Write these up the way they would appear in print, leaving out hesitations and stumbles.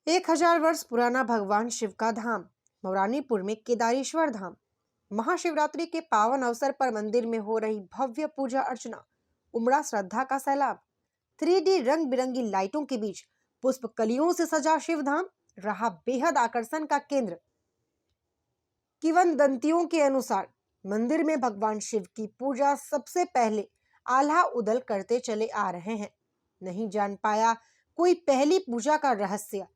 1000 वर्ष पुराना भगवान शिव का धाम मौरानीपुर में केदारेश्वर धाम। महाशिवरात्रि के पावन अवसर पर मंदिर में हो रही भव्य पूजा अर्चना, उमड़ा श्रद्धा का सैलाब। 3D रंग बिरंगी लाइटों के बीच पुष्प कलियों से सजा शिव धाम रहा बेहद आकर्षण का केंद्र। किंवदंतियों के अनुसार मंदिर में भगवान शिव की पूजा सबसे पहले आल्हा उदल करते चले आ रहे हैं। नहीं जान पाया कोई पहली पूजा का रहस्य।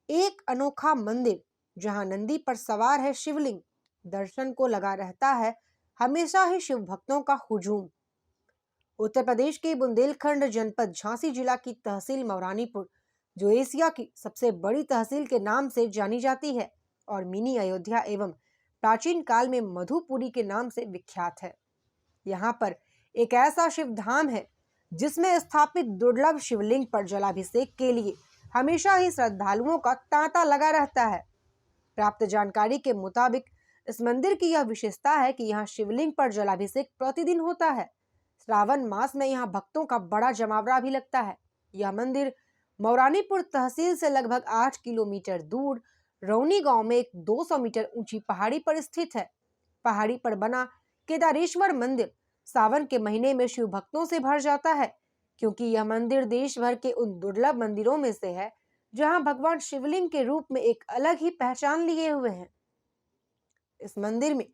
एक अनोखा मंदिर जहां नंदी पर सवार है शिवलिंग, दर्शन को लगा रहता है हमेशा ही शिव भक्तों का हुजूम। उत्तर प्रदेश के बुंदेलखंड जनपद झांसी जिला की तहसील मौरानीपुर, जो एशिया की सबसे बड़ी तहसील के नाम से जानी जाती है और मिनी अयोध्या एवं प्राचीन काल में मधुपुरी के नाम से विख्यात है। यहाँ पर एक ऐसा शिव धाम है जिसमें स्थापित दुर्लभ शिवलिंग पर जलाभिषेक के लिए हमेशा ही श्रद्धालुओं का तांता लगा रहता है। प्राप्त जानकारी के मुताबिक इस मंदिर की यह विशेषता है कि यहाँ शिवलिंग पर जलाभिषेक प्रतिदिन होता है। श्रावण मास में यहाँ भक्तों का बड़ा जमावड़ा भी लगता है। यह मंदिर मौरानीपुर तहसील से लगभग 8 किलोमीटर दूर रौनी गांव में एक 200 मीटर ऊंची पहाड़ी पर स्थित है। पहाड़ी पर बना केदारेश्वर मंदिर सावन के महीने में शिव भक्तों से भर जाता है, क्योंकि यह मंदिर देश भर के उन दुर्लभ मंदिरों में से है जहां भगवान शिवलिंग के रूप में एक अलग ही पहचान लिए हुए हैं। इस मंदिर में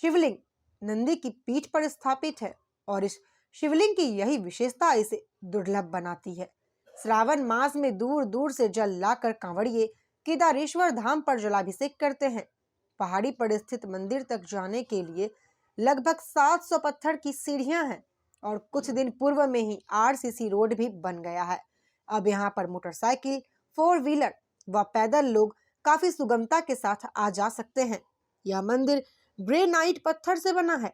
शिवलिंग नंदी की पीठ पर स्थापित है और इस शिवलिंग की यही विशेषता इसे दुर्लभ बनाती है। श्रावण मास में दूर दूर से जल लाकर कांवड़िए केदारेश्वर धाम पर जलाभिषेक करते हैं। पहाड़ी पर स्थित मंदिर तक जाने के लिए लगभग 700 पत्थर की सीढ़ियां हैं और कुछ दिन पूर्व में ही RCC रोड भी बन गया है। अब यहाँ पर मोटरसाइकिल, 4 व्हीलर व पैदल लोग काफी सुगमता के साथ आ जा सकते हैं। यह मंदिर ग्रेनाइट पत्थर से बना है।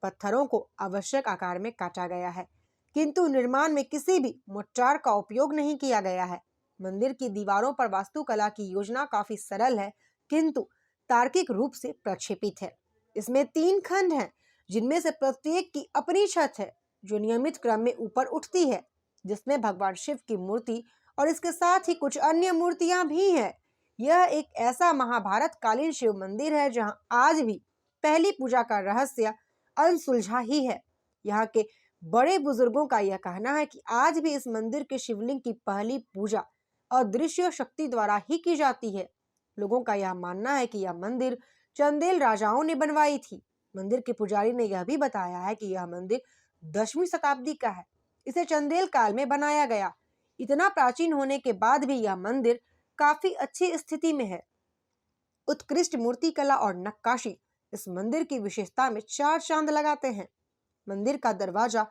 पत्थरों को आवश्यक आकार में काटा गया है, किंतु निर्माण में किसी भी मोर्टार का उपयोग नहीं किया गया है। मंदिर की दीवारों पर वास्तुकला की योजना काफी सरल है, किंतु तार्किक रूप से प्रक्षेपित है। इसमें 3 खंड हैं, जिनमें से प्रत्येक की अपनी छत है जो नियमित क्रम में ऊपर उठती है, जिसमें भगवान शिव की मूर्ति और इसके साथ ही कुछ अन्य मूर्तियां भी हैं। यह एक ऐसा महाभारत कालीन शिव मंदिर है जहां आज भी पहली पूजा का रहस्य अनसुलझा ही है। यहाँ के बड़े बुजुर्गों का यह कहना है कि आज भी इस मंदिर के शिवलिंग की पहली पूजा अदृश्य शक्ति द्वारा ही की जाती है। लोगों का यह मानना है कि यह मंदिर चंदेल राजाओं ने बनवाई थी। मंदिर के पुजारी ने यह भी बताया है कि यह मंदिर 10वीं शताब्दी का है। इसे चंदेल काल में बनाया गया। इतना प्राचीन होने के बाद भी यह मंदिर काफी अच्छी स्थिति में है। उत्कृष्ट मूर्ति कला और नक्काशी इस मंदिर की विशेषता में 4 चांद लगाते हैं। मंदिर का दरवाजा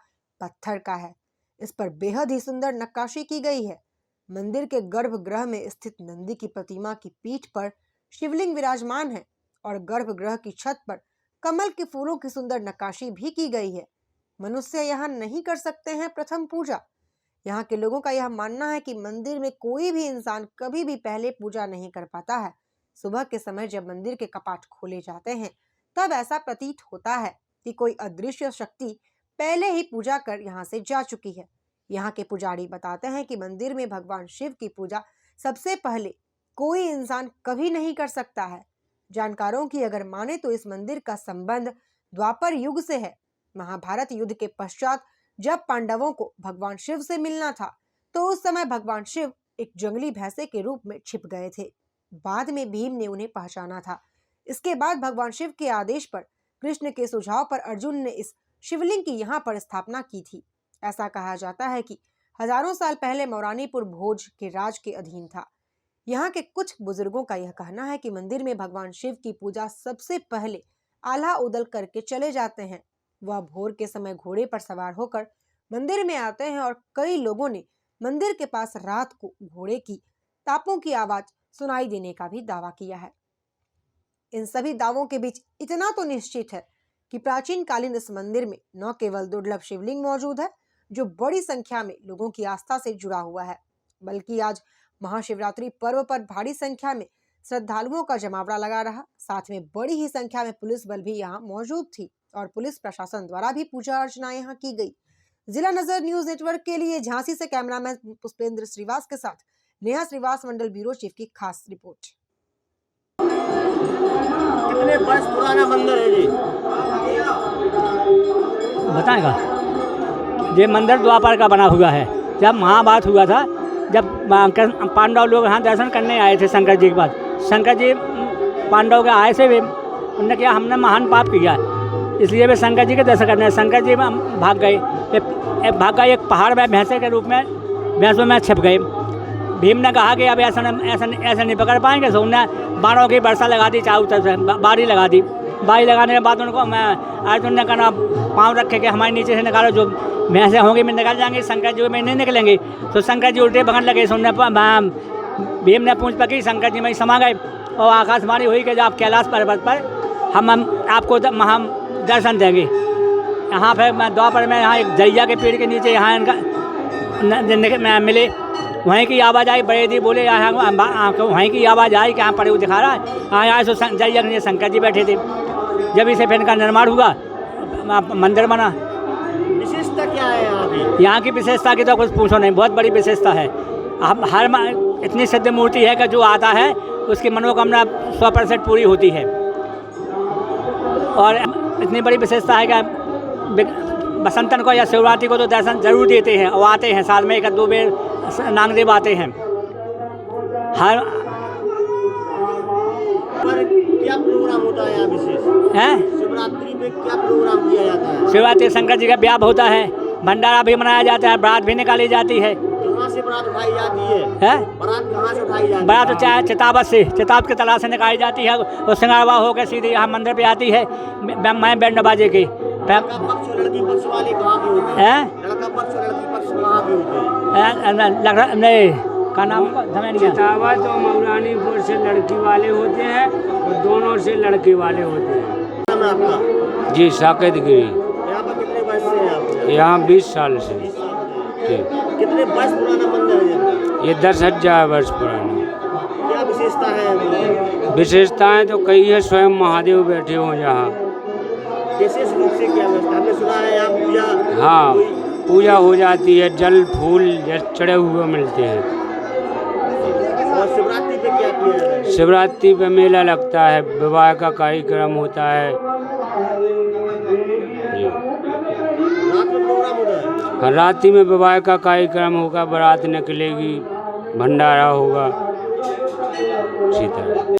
पत्थर का है। इस पर बेहद ही सुंदर नक्काशी की गई है। मंदिर के गर्भगृह में स्थित नंदी की प्रतिमा की पीठ पर शिवलिंग विराजमान है और गर्भगृह की छत पर कमल के फूलों की सुंदर नक्काशी भी की गई है। मनुष्य यहाँ नहीं कर सकते हैं प्रथम पूजा। यहाँ के लोगों का यह मानना है कि मंदिर में कोई भी इंसान कभी भी पहले पूजा नहीं कर पाता है। सुबह के समय जब मंदिर के कपाट खोले जाते हैं, तब ऐसा प्रतीत होता है कि कोई अदृश्य शक्ति पहले ही पूजा कर यहाँ से जा चुकी है। यहाँ के पुजारी बताते हैं कि मंदिर में भगवान शिव की पूजा सबसे पहले कोई इंसान कभी नहीं कर सकता है। जानकारों की अगर माने तो इस मंदिर का संबंध द्वापर युग से है। महाभारत युद्ध के पश्चात जब पांडवों को भगवान शिव से मिलना था, तो उस समय भगवान शिव एक जंगली भैंसे के रूप में छिप गए थे। बाद में भीम ने उन्हें पहचाना था। इसके बाद भगवान शिव के आदेश पर कृष्ण के सुझाव पर अर्जुन ने इस शिवलिंग की यहाँ पर स्थापना की थी। ऐसा कहा जाता है कि हजारों साल पहले मौरानीपुर भोज के राज के अधीन था। यहाँ के कुछ बुजुर्गों का यह कहना है कि मंदिर में भगवान शिव की पूजा सबसे पहले आल्हा उदल करके चले जाते हैं। वह भोर के समय घोड़े पर सवार होकर मंदिर में आते हैं और कई लोगों ने मंदिर के पास रात को घोड़े की तापों की आवाज सुनाई देने का भी दावा किया है। इन सभी दावों के बीच इतना तो निश्चित है कि प्राचीन कालीन इस मंदिर में न केवल दुर्लभ शिवलिंग मौजूद है जो बड़ी संख्या में लोगों की आस्था से जुड़ा हुआ है, बल्कि आज महाशिवरात्रि पर्व पर भारी संख्या में श्रद्धालुओं का जमावड़ा लगा रहा। साथ में बड़ी ही संख्या में पुलिस बल भी यहाँ मौजूद थी और पुलिस प्रशासन द्वारा भी पूजा अर्चना यहाँ की गई। जिला नजर न्यूज नेटवर्क के लिए झांसी से कैमरामैन पुष्पेंद्र श्रीवास के साथ नेहा श्रीवास, मंडल ब्यूरो चीफ की खास रिपोर्ट। कितने वर्ष पुराना मंदिर है जी? बताएगा। ये मंदिर द्वापर का बना हुआ है। जब महाभारत हुआ था, जब पांडव लोग यहाँ दर्शन करने आए थे शंकर जी के पास, शंकर जी पांडव के आए से भी उन्होंने किया हमने महान पाप किया, इसलिए वे शंकर जी के दर्शन करने, शंकर जी भाग गए। एक पहाड़ में भैंसे के रूप में भैंसों में छिप गए। भीम ने कहा कि अब ऐसा नहीं पकड़ पाएंगे, तो उन्होंने बाणों की वर्षा लगा दी, चारों तरफ से बारी लगा दी। बारी लगाने के बाद उनको अर्जुन ने कहा पाँव रखे कि हमारे नीचे से निकालो, जो भैंसें होंगी मैं निकल जाएंगी, शंकर जी में नहीं निकलेंगी। तो शंकर जी उल्टे भगन लगे, सुनने भीम ने पूंछ पकी, शंकर जी में समा गए और आकाशवाणी हुई कि जब आप कैलाश पर्वत पर हम आपको महा दर्शन देंगे। यहाँ पर मैं द्वापर में यहाँ एक जैया के पेड़ के नीचे यहाँ इनका मिले, वहीं की आवाज़ आई, बड़े दी बोले यहाँ वहीं की आवाज़ आई कि यहाँ पड़े हुए दिखा रहा है। यहाँ आए तो जैया के शंकर जी बैठे थे। जब इसे फिर इनका निर्माण हुआ, मंदिर बना। विशेषता क्या है यहाँ की विशेषता की तो कुछ पूछो नहीं, बहुत बड़ी विशेषता है। हम हर इतनी सिद्ध मूर्ति है कि जो आता है उसकी मनोकामना 100% पूरी होती है। और इतनी बड़ी विशेषता है कि बसंतन को या शिवरात्रि को तो दर्शन जरूर देते हैं और आते हैं, साल में 1-2 बार नागदेव आते हैं। हर पर क्या प्रोग्राम होता है यहाँ विशेष है? शिवरात्रि में क्या प्रोग्राम किया जाता है? शिवरात्रि शंकर जी का ब्याह होता है, भंडारा भी मनाया जाता है, बारात भी निकाली जाती है। कहाँ से बारात उठाई जाती है? बारात कहाँ से उठाई जाती है? बारात तो चाहे चितावत के तालाब से निकाली जाती है और सिंगारवा होकर सीधे यहाँ मंदिर पे आती है। मैं बैंड बाजे की लड़का पक्ष और लड़की पक्ष वाले कहाँ के होते हैं? लड़का पक्ष और लड़की पक्ष कहाँ के होते हैं? नहीं का नाम चितावत और मौलानीपुर से लड़की वाले होते हैं और दोनों से लड़के वाले होते हैं। नाम है आपका? जी साकेत गिरी। यहाँ पर कितने वर्ष से हैं आप? यहाँ 20 साल से। जी। कितने वर्ष पुराना मंदिर है? ये 10,000 वर्ष पुराना। क्या विशेषता है? विशेषताएं तो कई है, स्वयं महादेव बैठे हो यहाँ। विशेष रूप से क्या व्यवस्था? हमने सुना है यहाँ पूजा। हाँ, पूजा हो जाती है, जल फूल चढ़े हुए मिलते हैं। और शिवरात्रि पे क्या किया जाता है? शिवरात्रि पे मेला लगता है, विवाह का कार्यक्रम होता है। रात में प्रोग्राम होता है? हर रात्रि में विवाह का कार्यक्रम होगा, बारात निकलेगी, भंडारा होगा, इसी तरह।